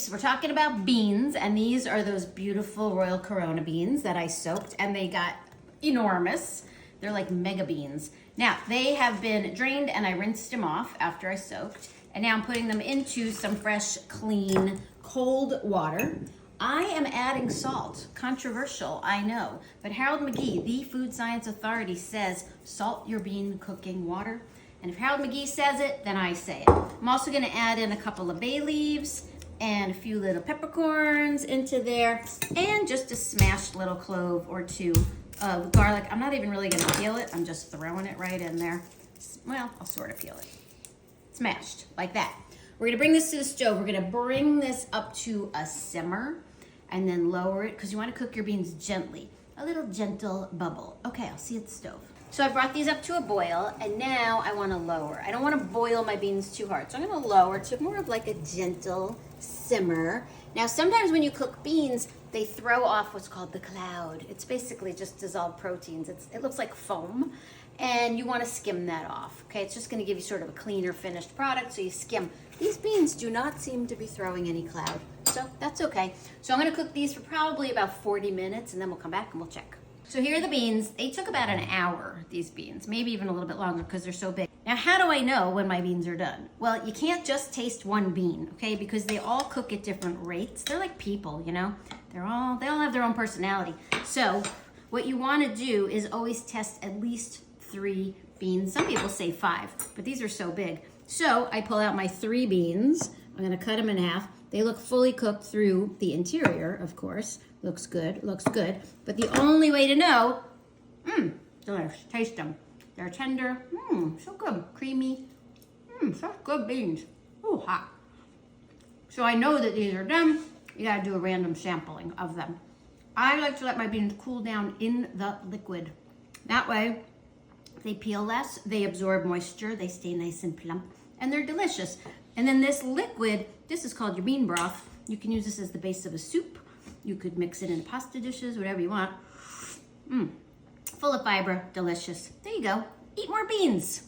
So we're talking about beans, and these are those beautiful Royal Corona beans that I soaked, and they got enormous. They're like mega beans. Now, they have been drained and I rinsed them off after I soaked, and now I'm putting them into some fresh, clean, cold water. I am adding salt. Controversial, I know, but Harold McGee, the Food Science Authority, says salt your bean cooking water. And if Harold McGee says it, then I say it. I'm also gonna add in a couple of bay leaves and a few little peppercorns into there, and just a smashed little clove or two of garlic. I'm not even really gonna peel it, I'm just throwing it right in there. Well, I'll sort of peel it. Smashed, like that. We're gonna bring this to the stove. We're gonna bring this up to a simmer and then lower it, because you wanna cook your beans gently. A little gentle bubble. Okay, I'll see you at the stove. So I brought these up to a boil, and now I wanna lower. I don't wanna boil my beans too hard, so I'm gonna lower to more of like a gentle simmer. Now, sometimes when you cook beans, they throw off what's called the cloud. It's basically just dissolved proteins. It looks like foam, and you wanna skim that off, okay? It's just gonna give you sort of a cleaner finished product, so you skim. These beans do not seem to be throwing any cloud, so that's okay. So I'm gonna cook these for probably about 40 minutes, and then we'll come back and we'll check. So here are the beans. They took about an hour, these beans, maybe even a little bit longer because they're so big. Now, how do I know when my beans are done? Well, you can't just taste one bean, okay? Because they all cook at different rates. They're like people, you know? They all have their own personality. So what you wanna do is always test at least 3 beans. Some people say 5, but these are so big. So I pull out my 3 beans. I'm gonna cut them in half. They look fully cooked through the interior, of course. Looks good, looks good. But the only way to know, delicious, taste them. They're tender, so good, creamy, such good beans. Ooh, hot. So I know that these are done. You gotta do a random sampling of them. I like to let my beans cool down in the liquid. That way, they peel less, they absorb moisture, they stay nice and plump, and they're delicious. And then this liquid, this is called your bean broth. You can use this as the base of a soup. You could mix it in pasta dishes, whatever you want. Full of fiber, delicious. There you go. Eat more beans.